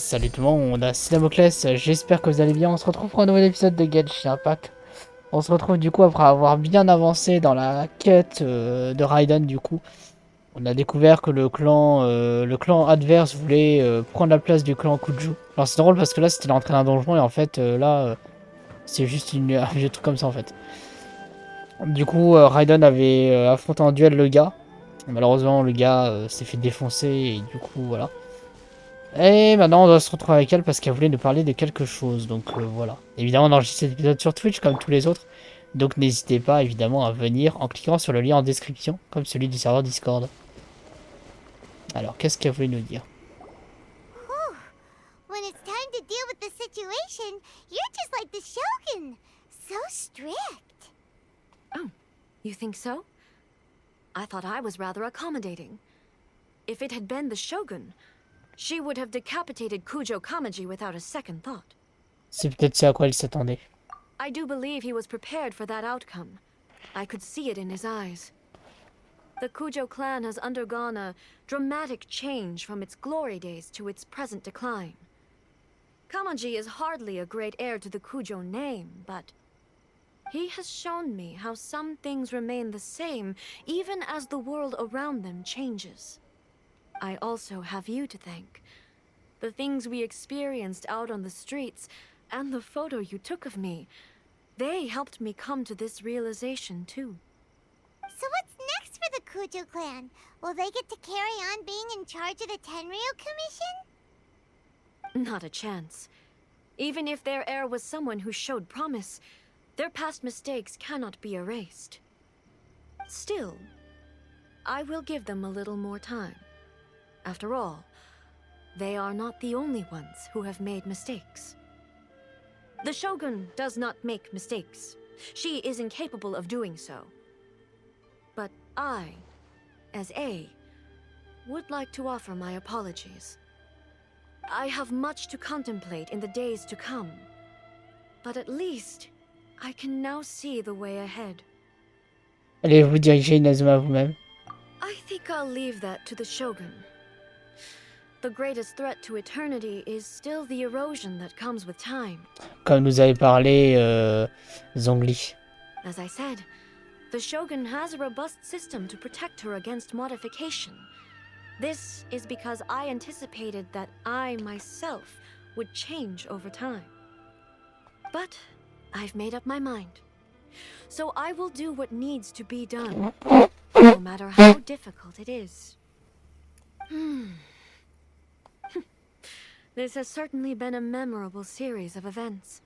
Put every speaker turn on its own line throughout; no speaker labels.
Salut tout le monde, c'est Damoclès, j'espère que vous allez bien. On se retrouve pour un nouvel épisode de Genshin Impact. On se retrouve du coup après avoir bien avancé dans la quête de Raiden du coup. On a découvert que le clan adverse voulait prendre la place du clan Kuju. Alors c'est drôle parce que là c'était l'entrée d'un donjon et en fait c'est juste un vieux truc comme ça en fait. Du coup Raiden avait affronté en duel le gars. Malheureusement le gars s'est fait défoncer et du coup voilà. Et maintenant on doit se retrouver avec elle parce qu'elle voulait nous parler de quelque chose, donc voilà. Évidemment on enregistre cet épisode sur Twitch comme tous les autres, donc n'hésitez pas évidemment à venir en cliquant sur le lien en description, comme celui du serveur Discord. Alors qu'est-ce qu'elle voulait nous dire?
Whew. When it's time to deal with the situation, you're just like the Shogun. So strict.
Oh, you think so? I thought I was rather accommodating. If it had been the Shogun, she would have decapitated Kujo Kamaji without a second thought.
C'est peut-être ce à quoi elle s'attendait.
I do believe he was prepared for that outcome. I could see it in his eyes. The Kujo clan has undergone a dramatic change from its glory days to its present decline. Kamaji is hardly a great heir to the Kujo name, but he has shown me how some things remain the same even as the world around them changes. I also have you to thank. The things we experienced out on the streets, and the photo you took of me, they helped me come to this realization too.
So what's next for the Kujo clan? Will they get to carry on being in charge of the Tenryo Commission?
Not a chance. Even if their heir was someone who showed promise, their past mistakes cannot be erased. Still, I will give them a little more time. After all, they are not the only ones who have made mistakes. The Shogun does not make mistakes. She is incapable of doing so. But I, as A, would like to offer my apologies. I have much to contemplate in the days to come, but at least I can now see the way ahead.
Allez vous diriger Inazuma vous-même.
I think I'll leave that to the Shogun. The greatest threat to eternity is still the erosion that comes with time.
Comme nous avait parlé Zhongli.
As I said, the Shogun has a robust system to protect her against modification. This is because I anticipated that I myself would change over time. But I've made up my mind. So I will do what needs to be done, no matter how difficult it is. This has certainly been a memorable series of events.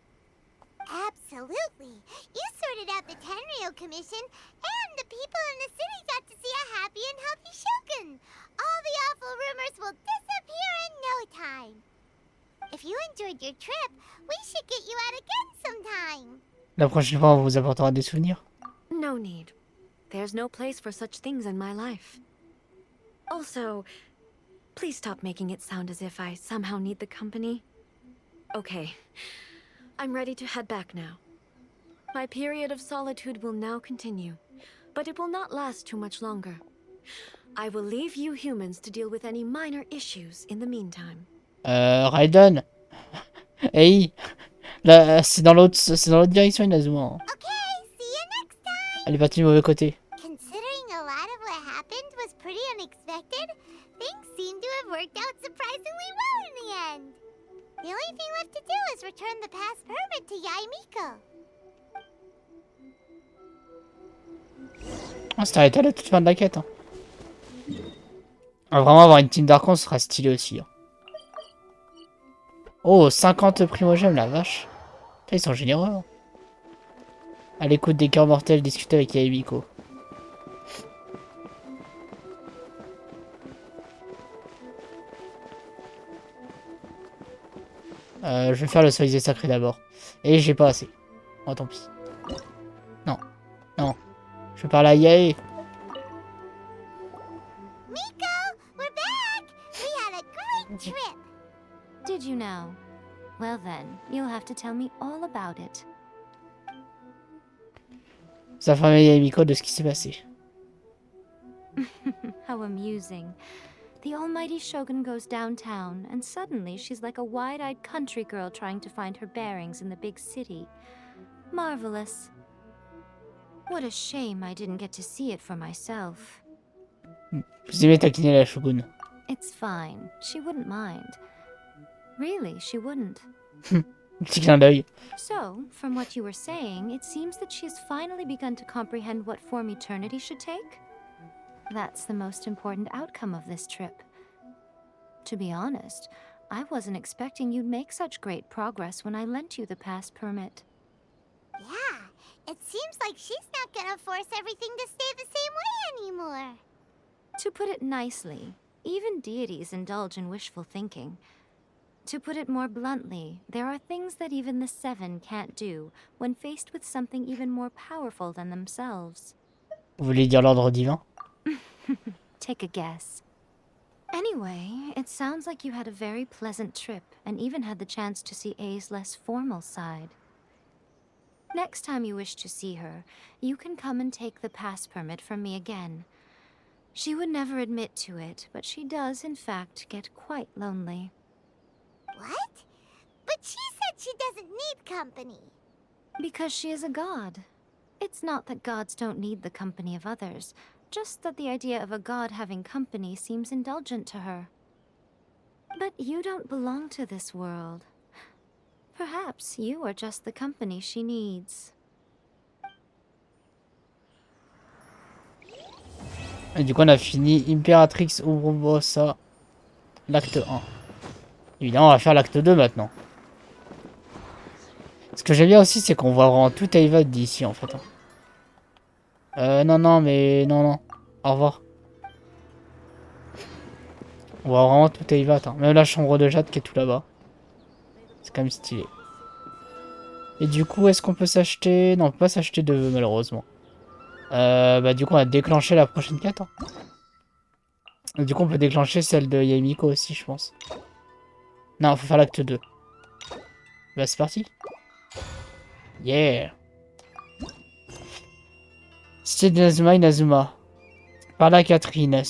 Absolutely. You sorted out the Tenryo Commission, and the people in the city got to see a happy and healthy Shogun. All the awful rumors will disappear in no time. If you enjoyed your trip, we should get you out again sometime.
La prochaine fois on vous apportera des souvenirs.
No need. There's no place for such things in my life. Also, please stop making it sound as if I somehow need the company. Okay, I'm ready to head back now. My period of solitude will now continue, but it will not last too much longer. I will leave you humans to deal with any minor issues in the meantime.
Raiden. Hey, là c'est dans l'autre direction Inazuma.
Okay, see you next time.
Elle est partie du mauvais côté.
Considering a lot of what happened was pretty unexpected, things seem to have worked out surprisingly well in the end. The only thing left to do is return the past permit to Yaimiko.
On s'est arrêté à la toute fin de la quête. Hein. Vraiment avoir une team d'Archons sera stylé aussi. Hein. Oh, 50 primogèmes, la vache. Putain, ils sont généreux. Hein. À l'écoute des cœurs mortels, discuter avec Yaimiko. Je vais faire le cerisier sacré d'abord. Et j'ai pas assez. Oh, tant pis. Non. Non. Je parle à Yae.
Miko, we're back! We had a great trip!
Did you know? Well then, you'll have to tell me all about it.
Ça fait Yaimiko de ce qui s'est passé.
How amusing. The almighty Shogun goes downtown, and suddenly she's like a wide-eyed country girl trying to find her bearings in the big city. Marvelous. What a shame I didn't get to see it for myself.
Vous aimez taquiner la shogun.
It's fine. She wouldn't mind. Really, she wouldn't.
Petit clin d'œil.
So, from what you were saying, it seems that she's finally begun to comprehend what form eternity should take? That's the most important outcome of this trip. To be honest, I wasn't expecting you'd make such great progress when I lent you the pass permit.
Yeah, it seems like she's not gonna force everything to stay the same way anymore.
To put it nicely, even deities indulge in wishful thinking. To put it more bluntly, there are things that even the Seven can't do when faced with something even more powerful than themselves.
Vous voulez dire l'ordre divin?
Take a guess. Anyway, it sounds like you had a very pleasant trip and even had the chance to see A's less formal side. Next time you wish to see her, you can come and take the pass permit from me again. She would never admit to it, but she does, in fact, get quite lonely.
What? But she said she doesn't need company.
Because she is a god. It's not that gods don't need the company of others, just that the idea of a god having company seems indulgent to her. But you don't belong to this world. Perhaps you are just the company she needs.
Et du coup, on a fini Impératrix Urubosa, l'acte 1. Évidemment, on va faire l'acte 2 maintenant. Ce que j'aime bien aussi, c'est qu'on voit vraiment tout Teyvat d'ici, en fait. Non, mais... Non. Au revoir. On voit vraiment tout Teyvat. Hein. Même la chambre de Jade qui est tout là-bas. C'est quand même stylé. Et du coup, est-ce qu'on peut s'acheter... Non, on peut pas s'acheter de vœux, malheureusement. Bah du coup, on va déclencher la prochaine quête. Hein. Et du coup, on peut déclencher celle de Yamiko aussi, je pense. Non, faut faire l'acte 2. Bah c'est parti. Yeah. Cité de Nazuma Inazuma. Par là, Catherine.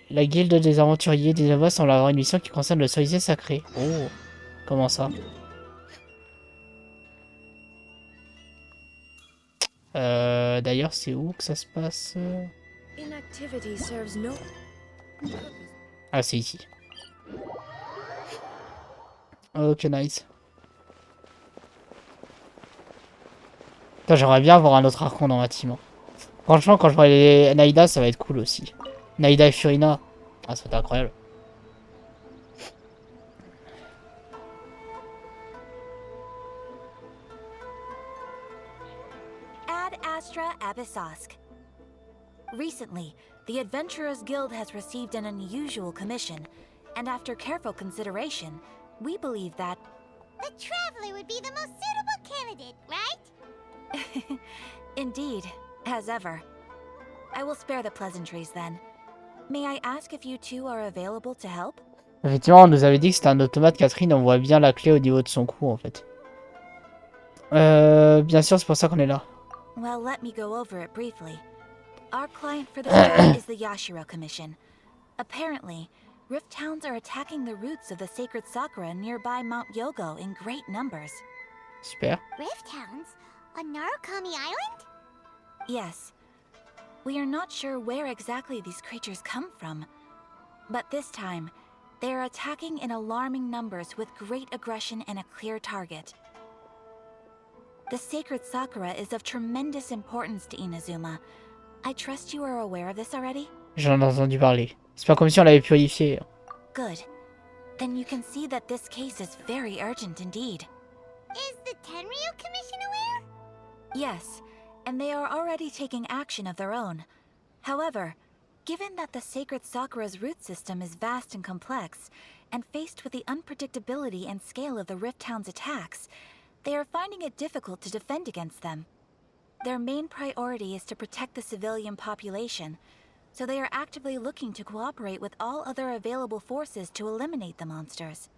La guilde des aventuriers des Ava semble avoir une mission qui concerne le cerisier sacré. Oh. Comment ça? D'ailleurs, c'est où que ça se passe? Ah, c'est ici. Ok, nice. Putain, j'aimerais bien avoir un autre archon dans ma team. Hein. Franchement, quand je vois les Naïda, ça va être cool aussi. Naïda et Furina. Ah, ça va être incroyable.
Ad Astra Abyssosk. Recently, the Adventurers Guild has received an unusual commission, and after careful consideration, we believe that...
The Traveler would be the most suitable candidate, right?
Indeed, as ever. I will spare the pleasantries then. May I ask if you two are available to help?
Effectivement, on nous avait dit que c'était un automate, Catherine. On voit bien la clé au niveau de son cou, en fait. Bien sûr, c'est pour ça qu'on est là.
Well, let me go over it briefly. Our client for this job is the Yashiro Commission. Apparently, Rift Towns are attacking the roots of the sacred sakura nearby Mount Yogo in great numbers.
Super.
Rift Hounds? On Narukami Island?
Yes. We are not sure where exactly these creatures come from. But this time, they are attacking in alarming numbers with great aggression and a clear target. The sacred sakura is of tremendous importance to Inazuma. I trust you are aware of this already?
J'en ai entendu parler. C'est pas comme si on l'avait purifié.
Good. Then you can see that this case is very urgent indeed.
Is the Tenryu Commission aware?
Yes, and they are already taking action of their own. However, given that the sacred sakura's root system is vast and complex, and faced with the unpredictability and scale of the Rift Town's attacks, they are finding it difficult to defend against them. Their main priority is to protect the civilian population, so they are actively looking to cooperate with all other available forces to eliminate the monsters.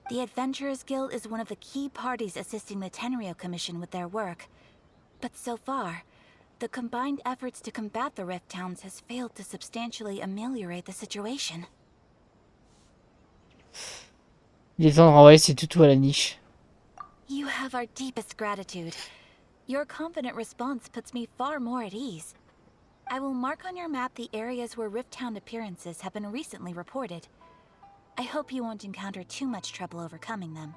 The Adventurers Guild is one of the key parties assisting the Tenryu Commission with their work. But so far, the combined efforts to combat the Rift Towns has failed to substantially ameliorate the situation.
Il est temps de renvoyer ses toutous à la niche.
You have our deepest gratitude. Your confident response puts me far more at ease. I will mark on your map the areas where Rifthound appearances have been recently reported. I hope you won't encounter too much trouble overcoming them.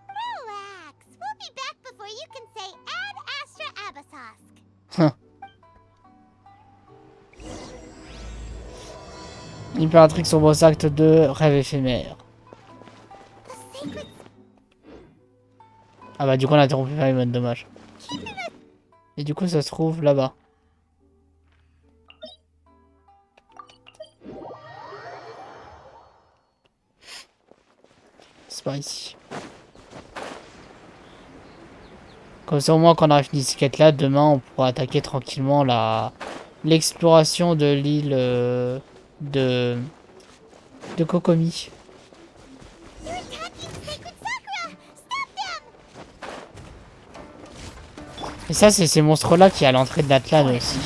Relax. We'll be back before you can say Ad Astra Abyssosk.
Impératrix Sombre acte 2, rêve éphémère.
The sacred
Ah bah du coup on a interrompu Paimon, dommage. Et du coup ça se trouve là-bas. C'est par ici. Comme ça au moins quand on aura fini cette quête là, demain on pourra attaquer tranquillement l'exploration de l'île de Kokomi.
You're attacking sacred Sakura! Stop them!
Et ça c'est ces monstres là qui est à l'entrée de l'Atlan aussi.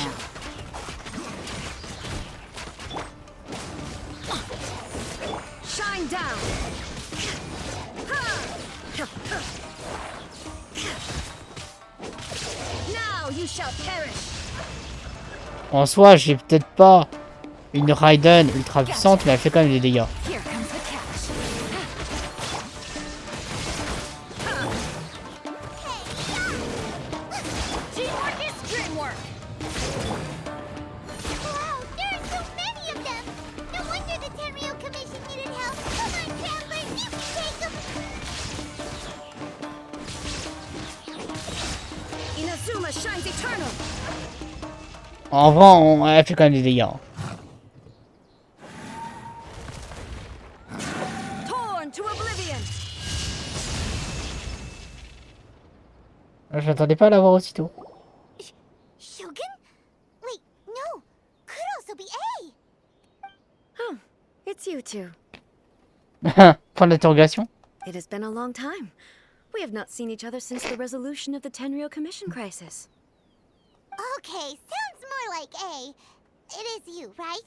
Shine down. Now you shall perish.
En soi j'ai peut-être pas une Raiden ultra puissante mais elle fait quand même des dégâts.
Here comes the catch. Teamwork is dreamwork.
Wow, there are so many of them! No wonder the Tenryou Commission needed help! Come on, travelers, you can take them!
Inazuma shines eternal.
En vrai elle fait quand même des dégâts.
Torn to oblivion.
Je m'attendais pas à l'avoir aussitôt.
Shogun? Wait, no! Could also be A!
Oh, it's you two.
Point d'interrogation.
It has been a long time. We have not seen each other since the resolution of the Tenryou Commission crisis.
Okay, sounds more like A. It is you, right?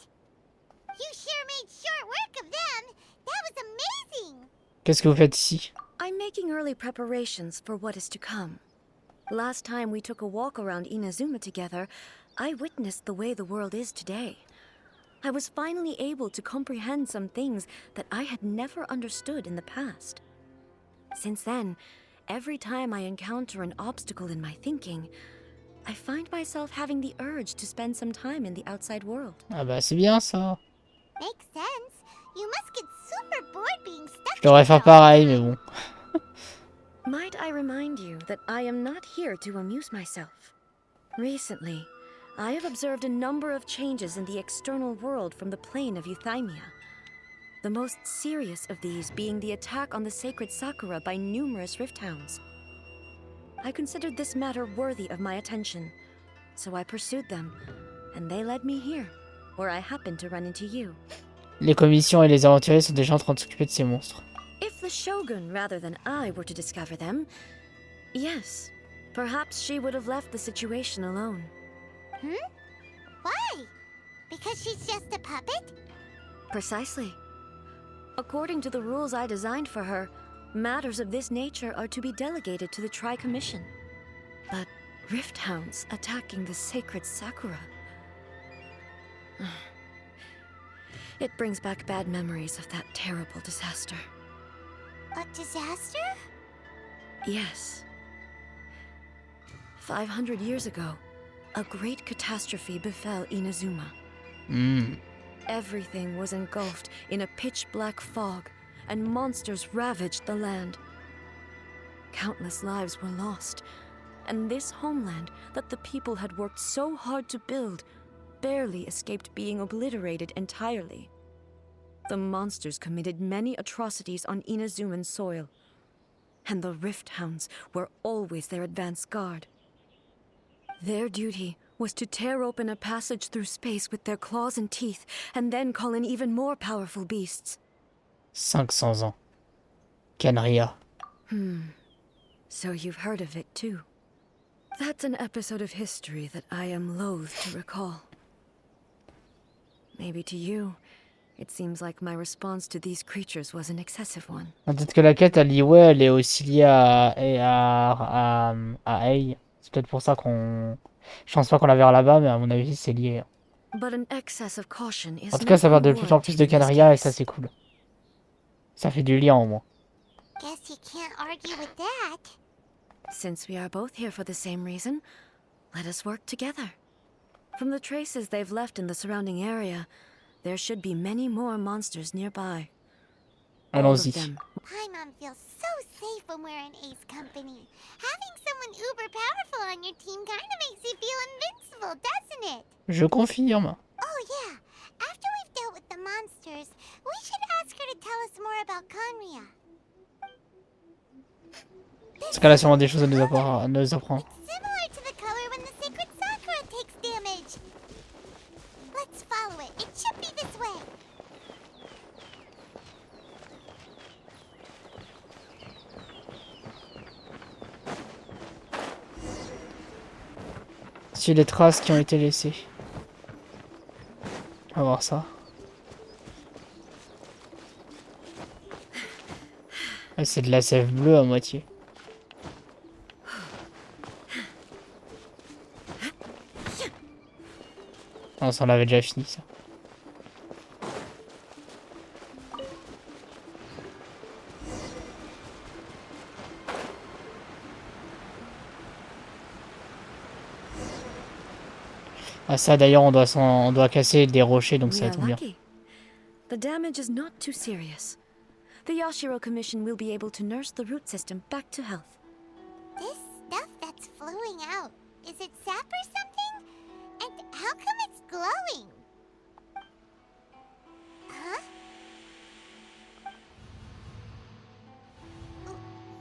You sure made short work of them! That was amazing!
Qu'est-ce que vous faites ici?
I'm making early preparations for what is to come. Last time we took a walk around Inazuma together, I witnessed the way the world is today. I was finally able to comprehend some things that I had never understood in the past. Since then, every time I encounter an obstacle in my thinking, I find myself having the urge to spend some time in the outside world.
Ah bah c'est bien ça.
Makes sense. You must get super bored being stuck.
Je devrais faire pareil mais bon.
Might I remind you that I am not here to amuse myself. Recently, I have observed a number of changes in the external world from the plane of Euthymia. The most serious of these being the attack on the sacred Sakura by numerous Rifthounds. I considered this matter worthy of my attention, so I pursued them, and they led me here, where I happened to run into you.
Les commissions et les aventuriers sont déjà en train de s'occuper de ces monstres.
If the Shogun rather than I were to discover them, yes, perhaps she would have left the situation alone.
Why? Because she's just a puppet?
Precisely. According to the rules I designed for her, matters of this nature are to be delegated to the Tri-Commission. But Rifthounds attacking the sacred Sakura... It brings back bad memories of that terrible disaster.
A disaster?
Yes. 500 years ago, a great catastrophe befell Inazuma. Everything was engulfed in a pitch-black fog, and monsters ravaged the land. Countless lives were lost, and this homeland that the people had worked so hard to build barely escaped being obliterated entirely. The monsters committed many atrocities on Inazuman soil, and the Rifthounds were always their advance guard. Their duty was to tear open a passage through space with their claws and teeth, and then call in even more powerful beasts.
500 ans. Canria.
So you've heard of it too. That's an episode of history that I am loath to recall. Maybe to you, It seems like my response to these creatures was an excessive one.
Peut-être que la quête, elle, ouais, elle est aussi liée à Ei. C'est peut-être pour ça qu'on... Je pense pas qu'on la verra là-bas, mais à mon avis, c'est lié.
But an excess of caution is
En tout cas, ça
not
va de plus en
reward
plus de
in this
Canria et ça,
case.
c'est cool. Ça fait du lien, au moins.
Guess you can't argue with that.
Since we are both here for the same reason, let us work together. From the traces they've left in the surrounding area, there should be many more monsters nearby. All of
Allons-y.
them.
Paimon feels so safe when we're in Ace company. Having someone uber powerful on your team kind of makes you feel invincible, doesn't it?
Je confirme.
Oh yeah, after we've dealt with the monsters, we should ask her to tell us more about Conria.
Parce qu'elle a sûrement des choses à nous apprendre.
It's similar to the color when the sacred sakura takes damage. Let's follow it. It should be this way.
Sur les traces qui ont été laissées. On va voir ça. Ah, c'est de la sève bleue à moitié. Non, ça on l'avait déjà fini ça. Ah ça d'ailleurs on doit casser des rochers donc
We
ça
are
tombe bien.
lucky. The damage is not too serious. The Yashiro Commission will be able to nurse the root system back to health.
This stuff that's flowing out, is it sap or something? And how come it's glowing? Huh?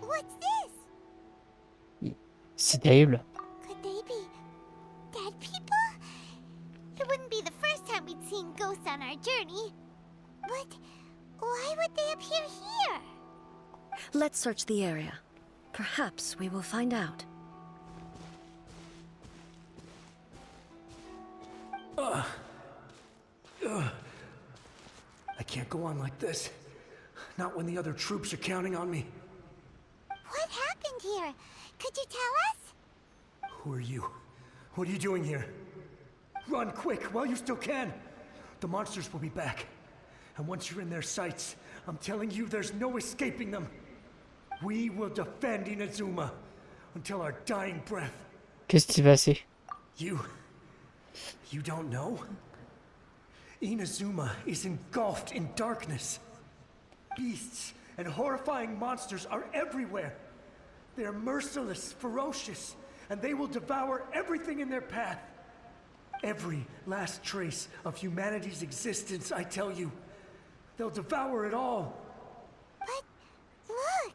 What's this?
C'est terrible.
Could they be dead people? It wouldn't be the first time we'd seen ghosts on our journey. But why would they appear here?
Let's search the area. Perhaps we will find out.
I can't go on like this. Not when the other troops are counting on me.
What happened here? Could you tell us?
Who are you? What are you doing here? Run quick while you still can. The monsters will be back. And once you're in their sights, I'm telling you there's no escaping them. We will defend Inazuma until our dying breath.
Qu'est-ce qui s'est passé?
You don't know? Inazuma is engulfed in darkness. Beasts and horrifying monsters are everywhere. They're merciless, ferocious, and they will devour everything in their path. Every last trace of humanity's existence, I tell you. They'll devour it all.
But look,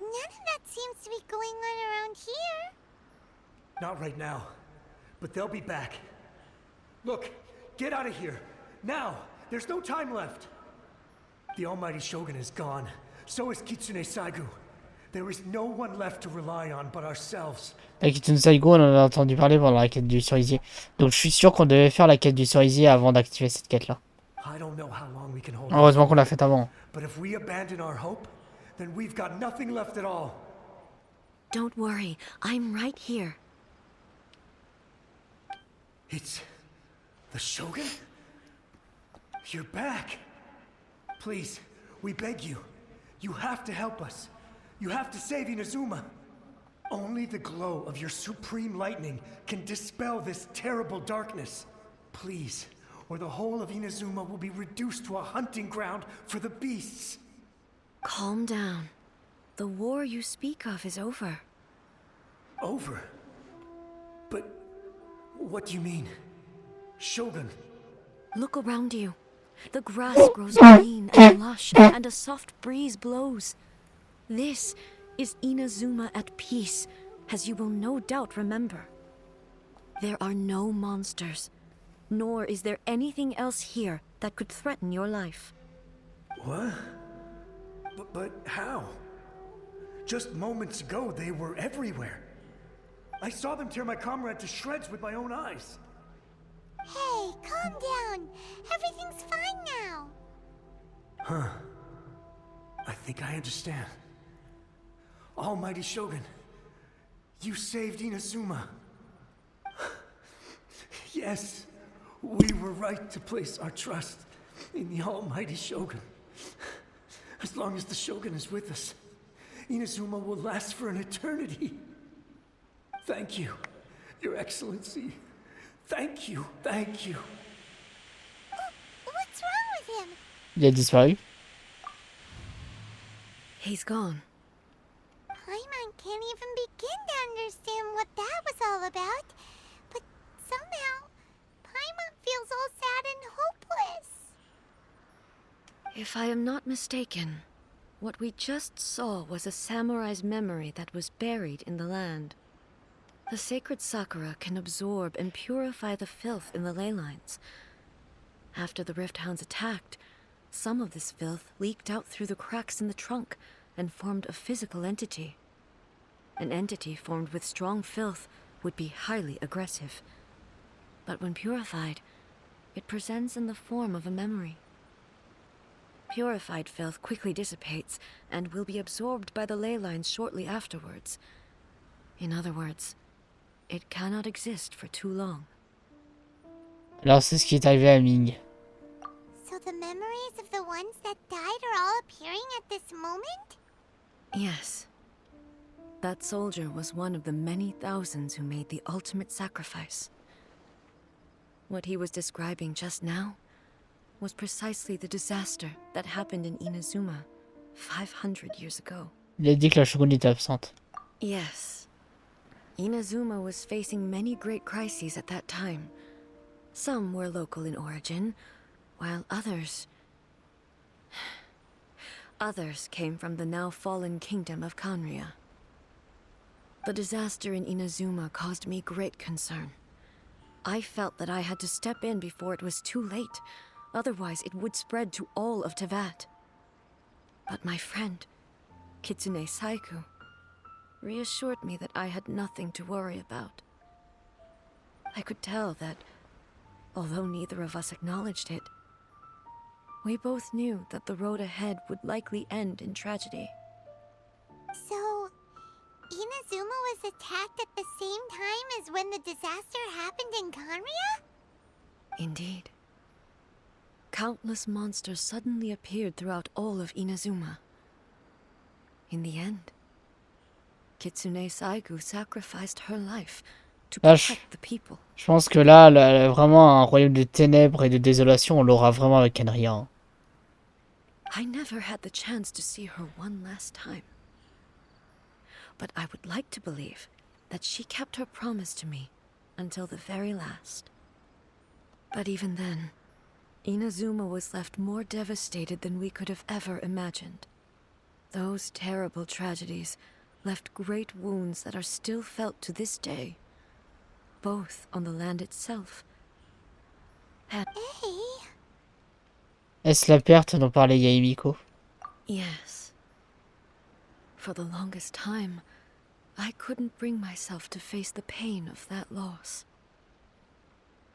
none of that seems to be going on around here.
Not right now, but they'll be back. Look, get out of here. Now! There's no time left! The almighty Shogun is gone. So is Kitsune Saigu. There is no one left to rely on but ourselves.
La Kitsune Saigo, on en a entendu parler pendant la quête du cerisier. Donc je suis sûr qu'on devait faire la quête du cerisier avant d'activer cette quête-là.
I don't know how long we can hold
Heureusement qu'on l'a faite avant.
But if we abandon our hope, then we've got nothing left at all.
Don't worry, I'm right here.
It's the Shogun? You're back. Please, we beg you. You have to help us. You have to save Inazuma. Only the glow of your supreme lightning can dispel this terrible darkness. Please, or the whole of Inazuma will be reduced to a hunting ground for the beasts.
Calm down. The war you speak of is over.
Over? But what do you mean? Shogun?
Look around you. The grass grows green and lush, and a soft breeze blows. This is Inazuma at peace, as you will no doubt remember. There are no monsters, nor is there anything else here that could threaten your life.
What? But how? Just moments ago, they were everywhere. I saw them tear my comrade to shreds with my own eyes.
Hey, calm down. Everything's fine now.
I think I understand. Almighty Shogun, you saved Inazuma. Yes, we were right to place our trust in the Almighty Shogun. As long as the Shogun is with us, Inazuma will last for an eternity. Thank you, Your Excellency. Thank you, thank you.
What's wrong with him?
Il a disparu.
He's gone.
Paimon can't even begin to understand what that was all about. But somehow, Paimon feels all sad and hopeless.
If I am not mistaken, what we just saw was a samurai's memory that was buried in the land. The sacred sakura can absorb and purify the filth in the ley lines. After the Rift Hounds attacked, some of this filth leaked out through the cracks in the trunk and formed a physical entity. An entity formed with strong filth would be highly aggressive. But when purified, it presents in the form of a memory. Purified filth quickly dissipates and will be absorbed by the ley lines shortly afterwards. In other words, it cannot exist for too long.
Alors c'est ce qui est arrivé à Ming.
So the memories of the ones that died are all appearing at this moment?
Yes. That soldier was one of the many thousands who made the ultimate sacrifice. What he was describing just now was precisely the disaster that happened in Inazuma 500 years ago.
Il a dit que la Shogun était absente.
Yes. Inazuma was facing many great crises at that time. Some were local in origin, while others came from the now fallen kingdom of Kanria. The disaster in Inazuma caused me great concern. I felt that I had to step in before it was too late, otherwise it would spread to all of Teyvat. But my friend, Kitsune Saiku, reassured me that I had nothing to worry about. I could tell that, although neither of us acknowledged it, we both knew that the road ahead would likely end in tragedy.
So, Inazuma was attacked at the same time as when the disaster happened in Kanria?
Indeed. Countless monsters suddenly appeared throughout all of Inazuma. In the end, Kitsune Saigu sacrificed her life to protect the people.
Je pense que là, vraiment un royaume de ténèbres et de désolation, on l'aura vraiment avec Kenria. Hein.
I never had the chance to see her one last time. But I would like to believe that she kept her promise to me until the very last. But even then, Inazuma was left more devastated than we could have ever imagined. Those terrible tragedies left great wounds that are still felt to this day, both on the land itself and...
Hey.
Est-ce la perte dont parlait Yaemiko?
Yes. For the longest time, I couldn't bring myself to face the pain of that loss.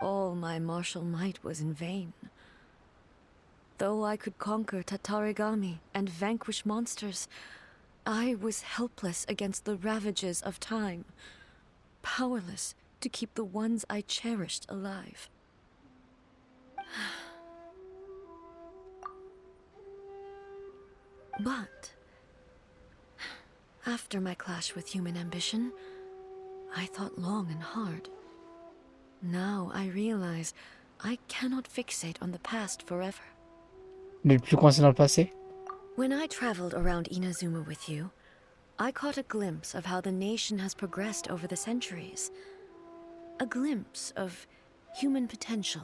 All my martial might was in vain. Though I could conquer Tatarigami and vanquish monsters, I was helpless against the ravages of time, powerless to keep the ones I cherished alive. But after my clash with human ambition, I thought long and hard. Now I realize I cannot fixate on the past forever.
Ne plus coincé dans le passé?
When I traveled around Inazuma with you, I caught a glimpse of how the nation has progressed over the centuries. A glimpse of human potential.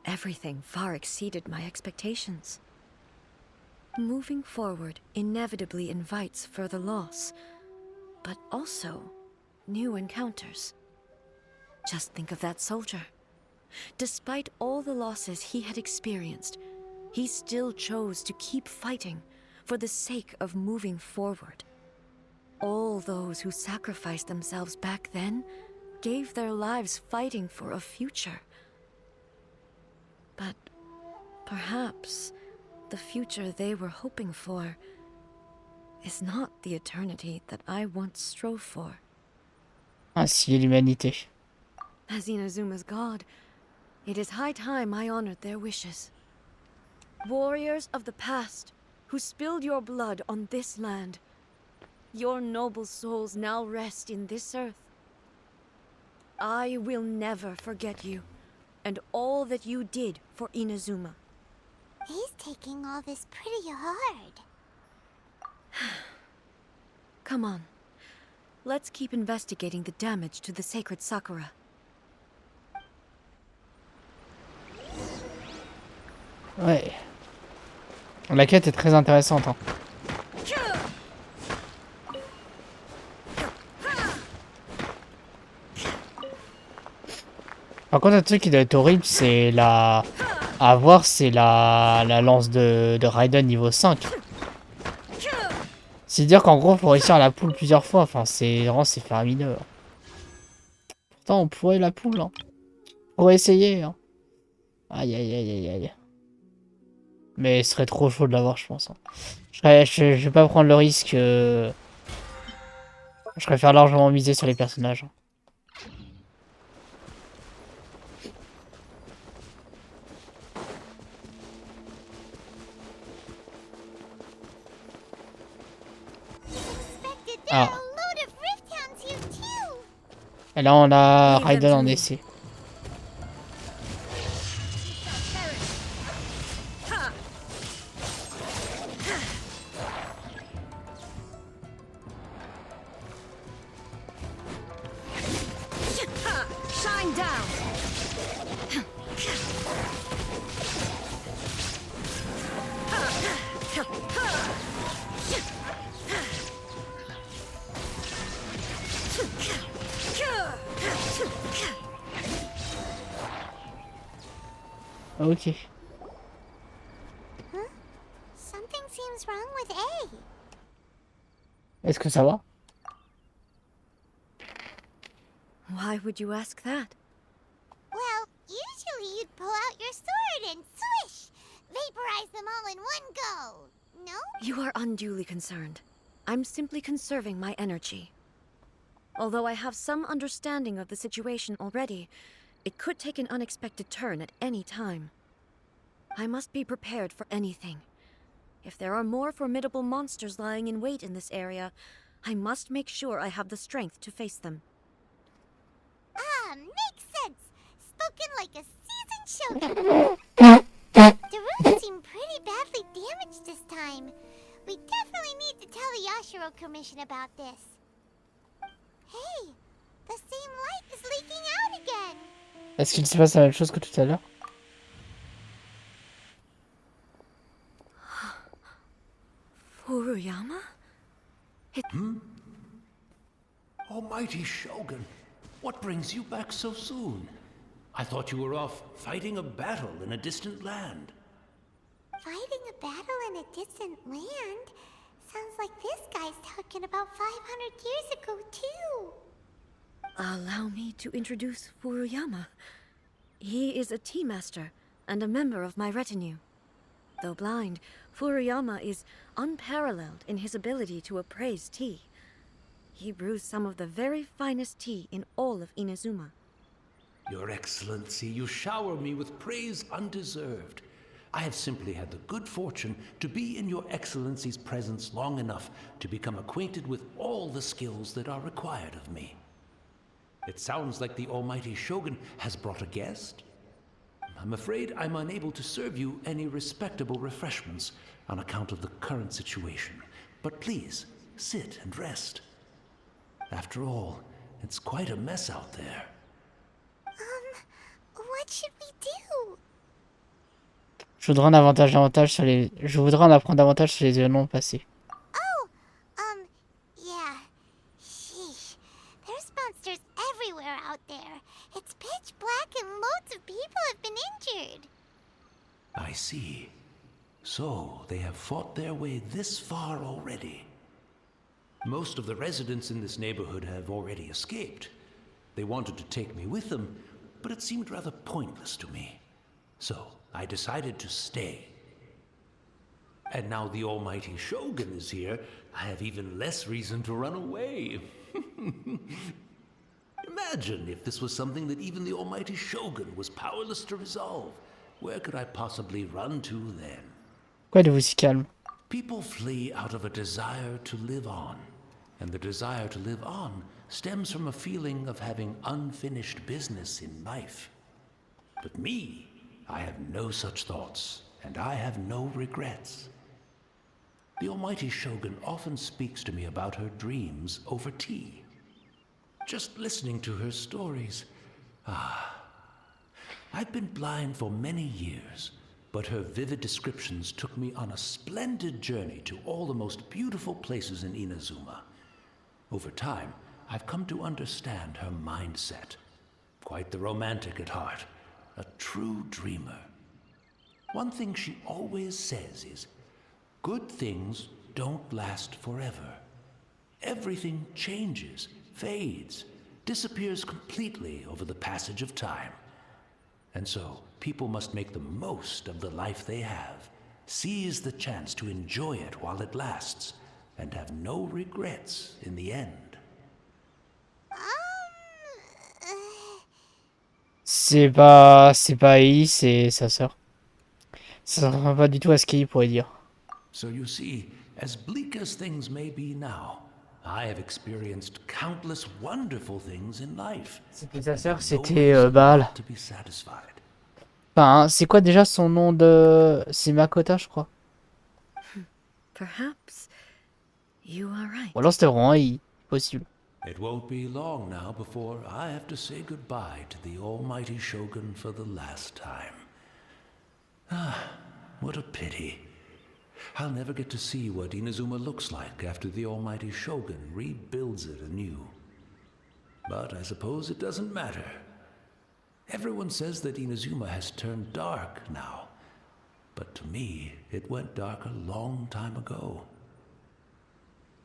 Everything far exceeded my expectations. Moving forward inevitably invites further loss, but also new encounters. Just think of that soldier. Despite all the losses he had experienced, he still chose to keep fighting for the sake of moving forward. All those who sacrificed themselves back then gave their lives fighting for a future. But perhaps the future they were hoping for is not the eternity that I once strove for.
Ainsi l'humanité.
As Inazuma's god, it is high time I honored their wishes. Warriors of the past, who spilled your blood on this land, your noble souls now rest in this earth. I will never forget you, and all that you did for Inazuma.
He's taking all this pretty hard.
Come on. Let's keep investigating the damage to the sacred Sakura.
Ouais. La quête est très intéressante. Hein. Par contre, un truc qui doit être horrible, c'est la... À voir, c'est la lance de Raiden niveau 5. C'est-à-dire qu'en gros, faut réussir à la poule plusieurs fois. Enfin, c'est vraiment, c'est faramineux. Pourtant, on pourrait la poule. Hein. On pourrait essayer. Hein. Aïe, aïe, aïe, aïe, aïe. Mais ce serait trop chaud de l'avoir, je pense. Hein. Je vais pas prendre le risque. Je préfère largement miser sur les personnages. Hein. Ah. Et là, on a Raiden en essai. Ok.
Huh? Something seems wrong with A.
Est-ce que ça va?
Why would you ask that?
Well, usually you'd pull out your sword and swish! Vaporize them all in one go! No?
You are unduly concerned. I'm simply conserving my energy. Although I have some understanding of the situation already, it could take an unexpected turn at any time. I must be prepared for anything. If there are more formidable monsters lying in wait in this area, I must make sure I have the strength to face them.
Ah, makes sense! Spoken like a seasoned shogun. The roots seem pretty badly damaged this time. We definitely need to tell the Yashiro Commission about this. Hey, the same light is leaking out again.
Est-ce qu'il se passe la même chose que tout à l'heure?
Furuyama?
Almighty Shogun, what brings you back so soon? I thought you were off fighting a battle in a distant land.
Fighting a battle in a distant land? Sounds like this guy's talking about 500 years ago, too.
Allow me to introduce Furuyama. He is a tea master and a member of my retinue. Though blind, Furuyama is unparalleled in his ability to appraise tea. He brews some of the very finest tea in all of Inazuma.
Your Excellency, you shower me with praise undeserved. I have simply had the good fortune to be in Your Excellency's presence long enough to become acquainted with all the skills that are required of me. It sounds like the Almighty Shogun has brought a guest. I'm afraid I'm unable to serve you any respectable refreshments on account of the current situation. But please, sit and rest. After all, it's quite a mess out there.
What should we do?
Je voudrais en apprendre davantage sur les événements passés.
Oh, yeah. Sheesh. There's monsters everywhere out there. It's pitch black and loads of people have been injured.
I see. So, they have fought their way this far already. Most of the residents in this neighborhood have already escaped. They wanted to take me with them, but it seemed rather pointless to me. So, I decided to stay. And now the almighty Shogun is here, I have even less reason to run away. Imagine if this was something that even the almighty Shogun was powerless to resolve. Where could I possibly run to then?
Pourquoi êtes-vous si calme?
People flee out of a desire to live on. And the desire to live on stems from a feeling of having unfinished business in life. But me, I have no such thoughts, and I have no regrets. The almighty Shogun often speaks to me about her dreams over tea. Just listening to her stories. I've been blind for many years, but her vivid descriptions took me on a splendid journey to all the most beautiful places in Inazuma. Over time, I've come to understand her mindset. Quite the romantic at heart, a true dreamer. One thing she always says is, good things don't last forever. Everything changes, fades, disappears completely over the passage of time. And so, people must make the most of the life they have, seize the chance to enjoy it while it lasts, and have no regrets in the end.
C'est pas Aïe, c'est sa sœur. Ça ressemble pas du tout à ce qu'Aïe pourrait dire.
So you see, as bleak as things may be now, I have experienced countless wonderful things in life.
C'était sa sœur, c'était Baal.
To be satisfied.
Enfin, c'est quoi déjà son nom de... C'est Makota, je crois.
Perhaps you are right.
Ou alors c'était vraiment Aïe. Possible.
It won't be long now before I have to say goodbye to the almighty Shogun for the last time. What a pity. I'll never get to see what Inazuma looks like after the almighty Shogun rebuilds it anew. But I suppose it doesn't matter. Everyone says that Inazuma has turned dark now. But to me, it went dark a long time ago.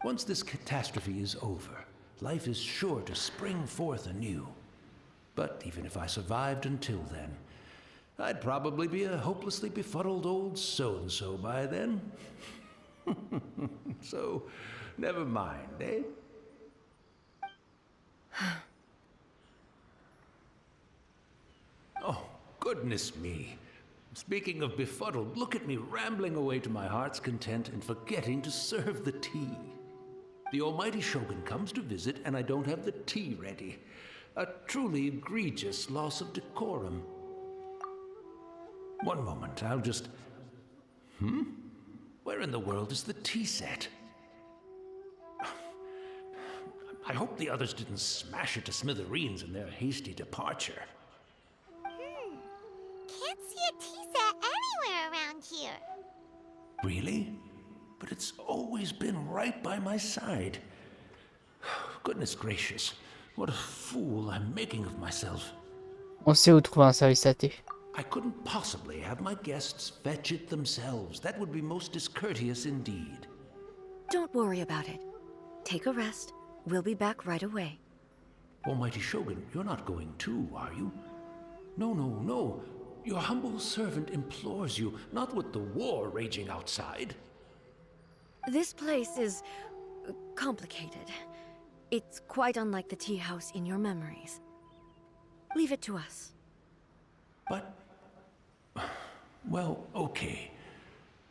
Once this catastrophe is over, life is sure to spring forth anew. But even if I survived until then, I'd probably be a hopelessly befuddled old so-and-so by then. So, never mind, eh? Oh, goodness me. Speaking of befuddled, look at me rambling away to my heart's content and forgetting to serve the tea. The almighty Shogun comes to visit and I don't have the tea ready. A truly egregious loss of decorum. One moment, I'll just... Where in the world is the tea set? I hope the others didn't smash it to smithereens in their hasty departure.
Can't see a tea set anywhere around here.
Really? But it's always been right by my side. Goodness gracious, what a fool I'm making of myself.
On sait où trouver un service à thé.
I couldn't possibly have my guests fetch it themselves. That would be most discourteous indeed.
Don't worry about it. Take a rest. We'll be back right away.
Almighty Shogun, you're not going too, are you? No, no, no. Your humble servant implores you, not with the war raging outside.
This place is complicated. It's quite unlike the tea house in your memories. Leave it to us.
But... well, okay.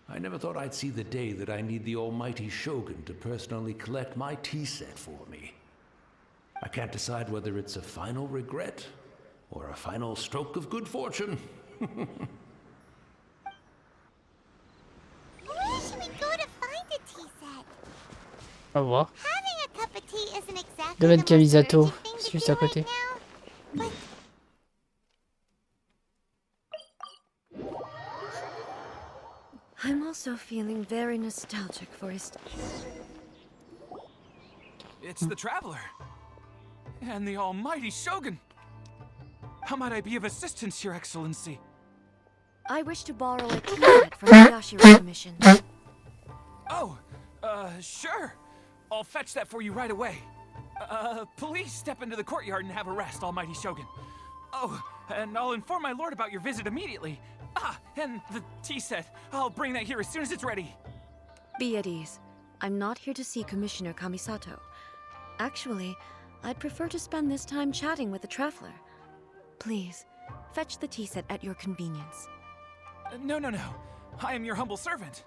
I never thought I'd see the day that I need the almighty Shogun to personally collect my tea set for me. I can't decide whether it's a final regret or a final stroke of good fortune.
Where should we go to find a tea set?
On va voir.
Having a cup of tea isn't exactly
Domaine
the most
Kamisato,
urgent thing to
juste
do
à côté.
right now, but
I'm also feeling very nostalgic for his...
It's the Traveler. And the almighty Shogun. How might I be of assistance, Your Excellency?
I wish to borrow a tea set from the Yashiro Commission.
Oh, sure. I'll fetch that for you right away. Please step into the courtyard and have a rest, almighty Shogun. Oh, and I'll inform my lord about your visit immediately. Ah, and the tea set. I'll bring that here as soon as it's ready.
Be at ease. I'm not here to see Commissioner Kamisato. Actually, I'd prefer to spend this time chatting with the traveler. Please, fetch the tea set at your convenience.
No. I am your humble servant.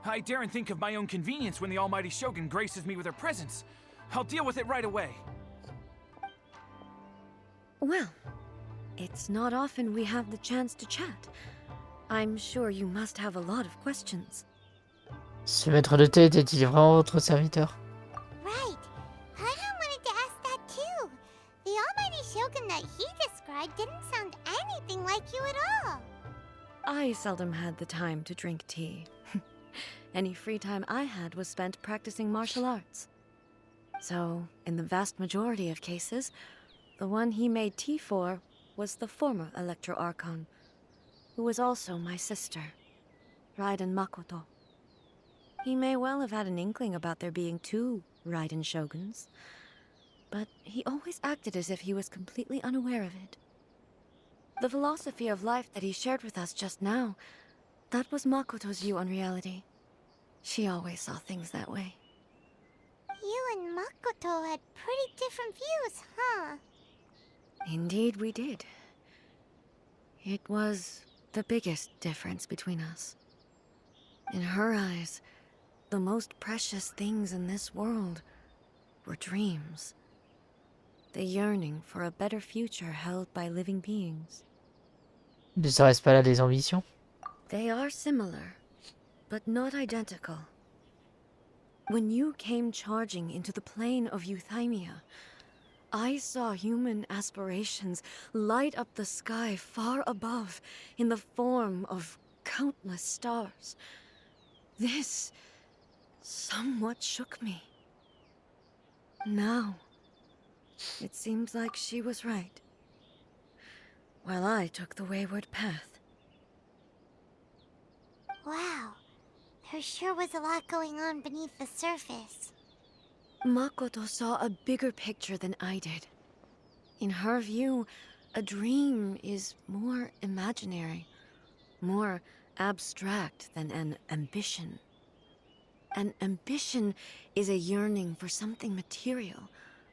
I daren't think of my own convenience when the almighty Shogun graces me with her presence. I'll deal with it right away.
Well, it's not often we have the chance to chat. I'm sure you must have a lot of questions.
Ce maître de thé était-il vraiment votre serviteur?
Right. Paimon wanted to ask that too. The almighty Shogun that he described didn't sound anything like you at all.
I seldom had the time to drink tea. Any free time I had was spent practicing martial arts. So, in the vast majority of cases, the one he made tea for was the former Electro Archon, who was also my sister, Raiden Makoto. He may well have had an inkling about there being two Raiden Shoguns, but he always acted as if he was completely unaware of it. The philosophy of life that he shared with us just now, that was Makoto's view on reality. She always saw things that way.
You and Makoto had pretty different views, huh?
Indeed we did. It was the biggest difference between us. In her eyes, the most precious things in this world were dreams. The yearning for a better future held by living beings.
Ne serait-ce pas là des ambitions?
They are similar, but not identical. When you came charging into the plane of Euthymia, I saw human aspirations light up the sky far above in the form of countless stars. This somewhat shook me. Now, it seems like she was right, while I took the wayward path.
Wow. There sure was a lot going on beneath the surface.
Makoto saw a bigger picture than I did. In her view, a dream is more imaginary, more abstract than an ambition. An ambition is a yearning for something material,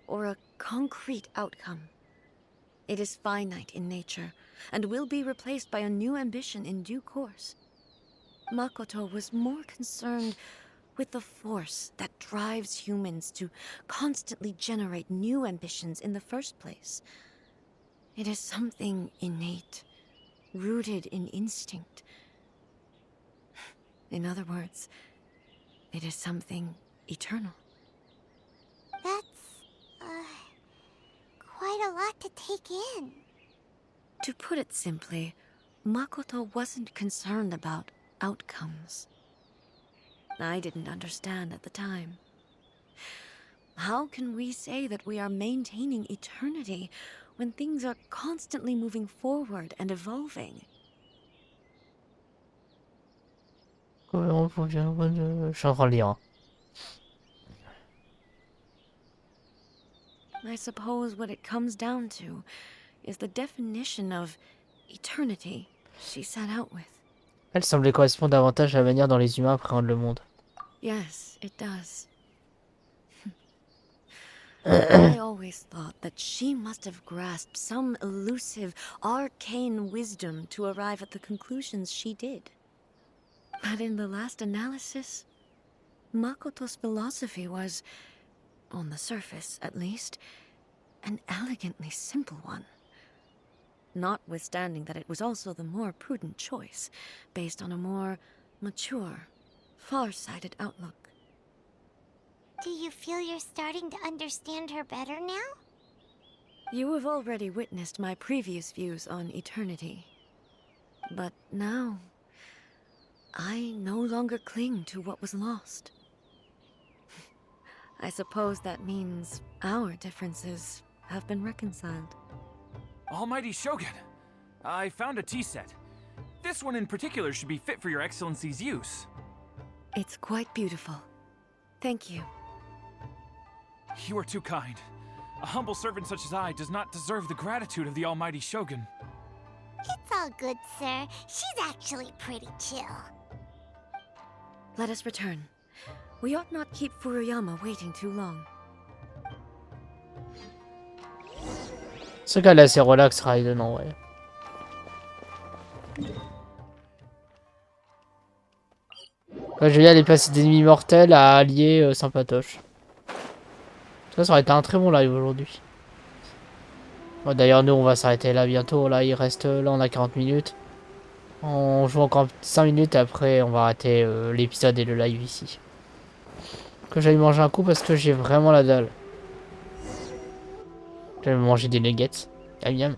or a concrete outcome. It is finite in nature, and will be replaced by a new ambition in due course. Makoto was more concerned with the force that drives humans to constantly generate new ambitions in the first place. It is something innate, rooted in instinct. In other words, it is something eternal.
That's, quite a lot to take in.
To put it simply, Makoto wasn't concerned about outcomes. I didn't understand at the time. How can we say that we are maintaining eternity when things are constantly moving forward and evolving?
Je suis en train de lire. Hein.
I suppose what it comes down to is the definition of eternity she set out with.
Elle semblait correspondre davantage à la manière dont les humains appréhendent le monde.
Yes, it does. I always thought that she must have grasped some elusive, arcane wisdom to arrive at the conclusions she did. But in the last analysis, Makoto's philosophy was, on the surface at least, an elegantly simple one. Notwithstanding that it was also the more prudent choice, based on a more mature, far-sighted outlook.
Do you feel you're starting to understand her better now?
You have already witnessed my previous views on eternity. But now, I no longer cling to what was lost. I suppose that means our differences have been reconciled.
Almighty Shogun, I found a tea set. This one in particular should be fit for your Excellency's use.
It's quite beautiful. Thank you.
You are too kind. A humble servant such as I does not deserve the gratitude of the Almighty Shogun.
It's all good, sir. She's actually pretty chill.
Let us return. We ought not keep Furuyama waiting too long.
C'est qu'elle est assez relax, Raiden, en vrai. Ouais, je vais aller passer des ennemis mortels à alliés sympatoches. Ça aurait été un très bon live aujourd'hui. Bon, d'ailleurs, nous, on va s'arrêter là bientôt. Là, il reste... Là, on a 40 minutes. On joue encore 5 minutes. Après, on va arrêter l'épisode et le live ici. Que j'aille manger un coup parce que j'ai vraiment la dalle. Je vais manger des nuggets. Miam miam.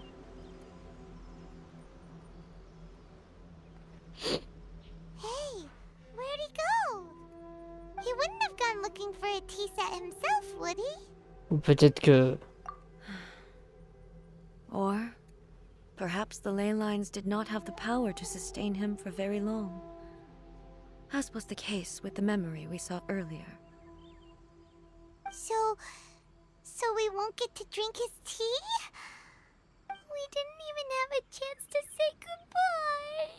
Hey, where'd he go? He wouldn't have gone looking for a tea set himself, would he?
Ou peut-être que...
Or perhaps the ley lines did not have the power to sustain him for very long, as was the case with the memory we saw earlier.
So we won't get to drink his tea? We didn't even have a chance to say goodbye.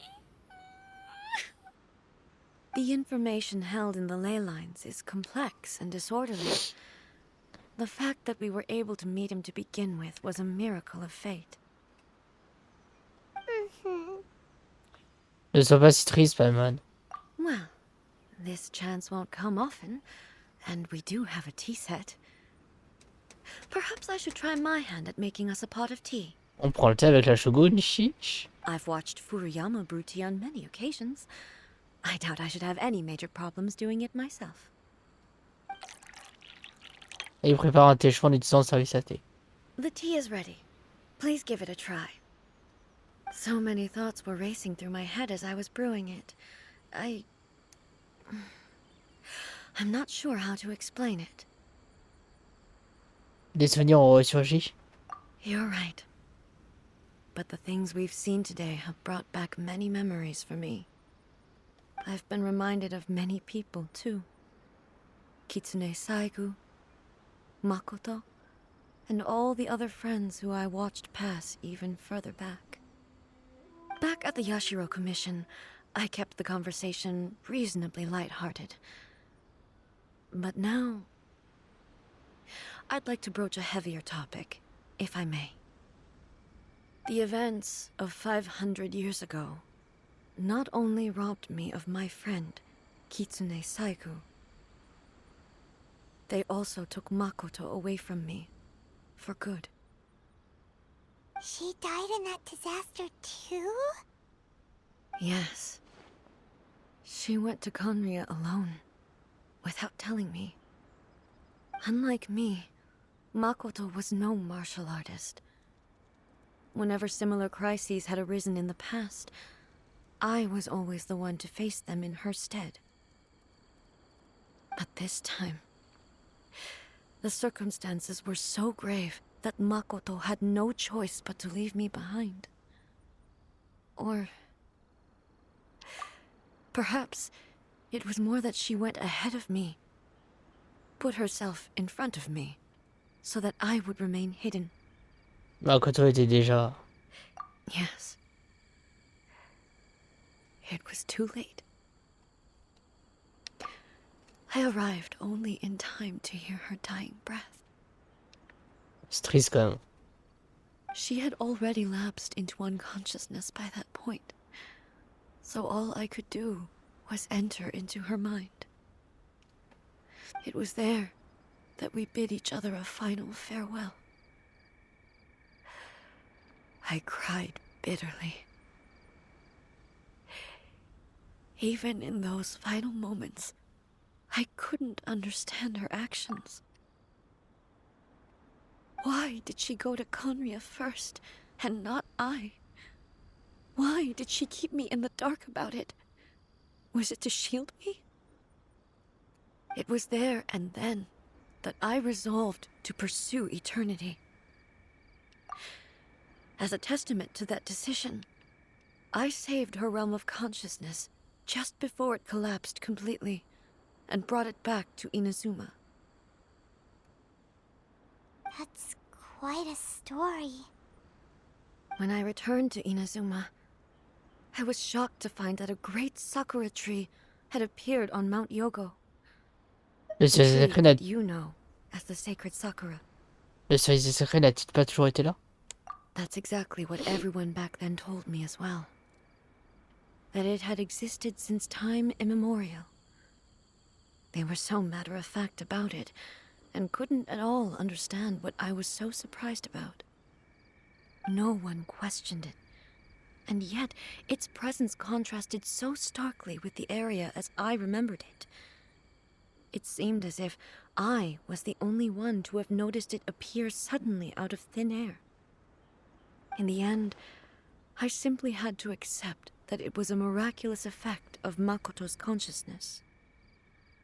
The information held in the ley lines is complex and disorderly. The fact that we were able to meet him to begin with was a miracle of fate.
Ne sois pas si triste, Paimon.
Well, this chance won't come often, and we do have a tea set. Perhaps I should try my hand at making us a pot of tea.
On prend le thé avec la shogun, chiche.
I've watched Furuyama brew tea on many occasions. I doubt I should have any major problems doing it myself.
Et il prépare un thé chaud en utilisant le service à thé.
The tea is ready. Please give it a try. So many thoughts were racing through my head as I was brewing it. I'm not sure how to explain it.
Des souvenirs ont ressurgi.
You're right. But the things we've seen today have brought back many memories for me. I've been reminded of many people, too. Kitsune Saigu, Makoto, and all the other friends who I watched pass even further back. Back at the Yashiro Commission, I kept the conversation reasonably light-hearted. But now, I'd like to broach a heavier topic, if I may. The events of 500 years ago not only robbed me of my friend, Kitsune Saigu, they also took Makoto away from me, for good.
She died in that disaster too?
Yes. She went to Conria alone, without telling me. Unlike me, Makoto was no martial artist. Whenever similar crises had arisen in the past, I was always the one to face them in her stead. But this time, the circumstances were so grave that Makoto had no choice but to leave me behind. Or perhaps it was more that she went ahead of me, put herself in front of me, so that I would remain hidden.
Makoto était déjà...
Yes. It was too late. I arrived only in time to hear her dying breath.
C'est triste quand même.
She had already lapsed into unconsciousness by that point, so all I could do was enter into her mind. It was there that we bid each other a final farewell. I cried bitterly. Even in those final moments, I couldn't understand her actions. Why did she go to Conria first, and not I? Why did she keep me in the dark about it? Was it to shield me? It was there and then that I resolved to pursue eternity. As a testament to that decision, I saved her realm of consciousness just before it collapsed completely, and brought it back to Inazuma.
That's quite a story.
When I returned to Inazuma, I was shocked to find that a great sakura tree had appeared on Mount Yogo.
Le
The
service
tree
secret n'a-
that you know as the sacred sakura.
le service secret n'a-t-il pas toujours été là?
That's exactly what everyone back then told me as well. That it had existed since time immemorial. They were so matter-of-fact about it, and couldn't at all understand what I was so surprised about. No one questioned it, and yet its presence contrasted so starkly with the area as I remembered it. It seemed as if I was the only one to have noticed it appear suddenly out of thin air. In the end, I simply had to accept that it was a miraculous effect of Makoto's consciousness.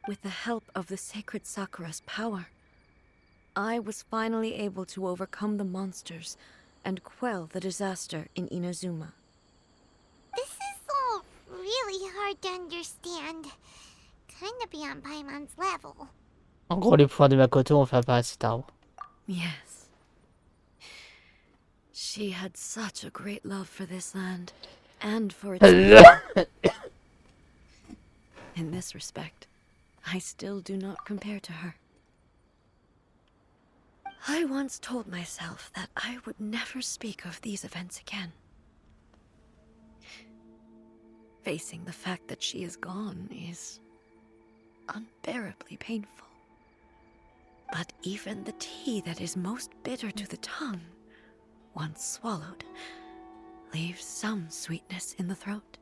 With the help of the sacred Sakura's power, I was finally able to overcome the monsters and quell the disaster in Inazuma.
This is all really hard to understand. Kinda beyond Paimon's level.
En gros, les pouvoirs de Makoto ont fait apparaître cet arbre.
Yes. She had such a great love for this land, and for its people. In this respect, I still do not compare to her. I once told myself that I would never speak of these events again. Facing the fact that she is gone is unbearably painful. But even the tea that is most bitter to the tongue, once swallowed, leaves some sweetness in the throat.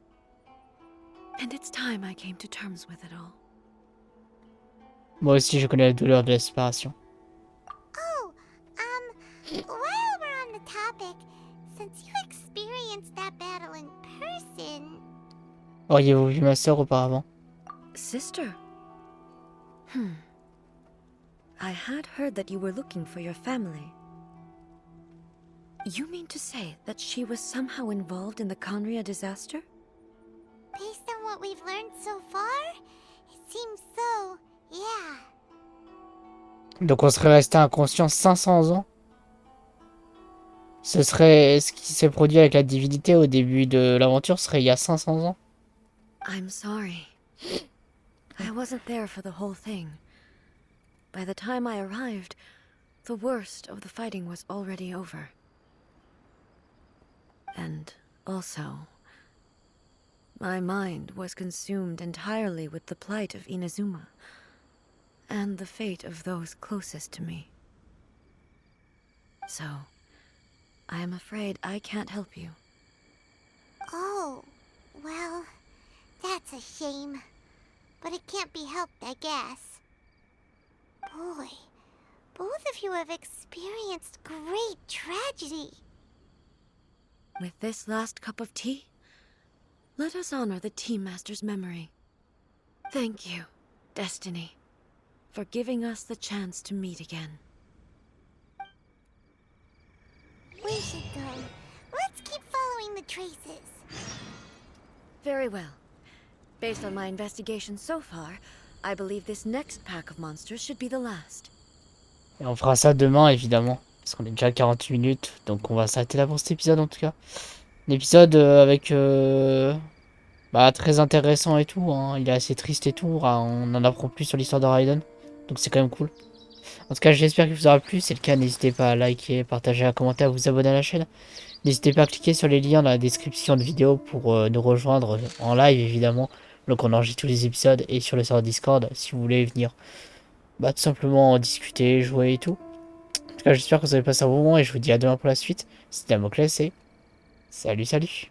And it's time I came to terms with it all.
Moi aussi, je connais la douleur de la séparation.
Oh, while we're on the topic, since you experienced that battle in person...
Auriez-vous vu ma sœur auparavant?
Sister? I had heard that you were looking for your family. You mean to say that she was somehow involved in the Conria disaster?
Based on what we've learned so far, it seems so, yeah.
Donc on serait resté inconscient 500 ans? Ce serait ce qui s'est produit avec la divinité au début de l'aventure, serait il y a 500 ans?
I'm sorry. I wasn't there for the whole thing. By the time I arrived, the worst of the fighting was already over. And also, my mind was consumed entirely with the plight of Inazuma, and the fate of those closest to me. So, I am afraid I can't help you.
Oh, well, that's a shame. But it can't be helped, I guess. Boy, both of you have experienced great tragedy.
With this last cup of tea, let us honor the Tea Master's memory. Thank you, Destiny, for giving us the chance to meet again.
We should go. Let's keep following the traces.
Very well. Based on my investigation so far, I believe this next pack of monsters should be the last.
Et on fera ça demain, évidemment. Parce qu'on est déjà à 48 minutes. Donc on va s'arrêter là pour cet épisode, en tout cas. Un épisode avec... très intéressant et tout. Hein. Il est assez triste et tout. On en apprend plus sur l'histoire de Raiden. Donc c'est quand même cool. En tout cas, j'espère qu'il vous aura plu. Si c'est le cas, n'hésitez pas à liker, partager, à commenter, à vous abonner à la chaîne. N'hésitez pas à cliquer sur les liens dans la description de vidéo pour nous rejoindre en live, évidemment. Donc on enregistre tous les épisodes et sur le serveur Discord si vous voulez venir tout simplement discuter, jouer et tout. En tout cas, j'espère que vous avez passé un bon moment et je vous dis à demain pour la suite. C'était Damoclès et salut.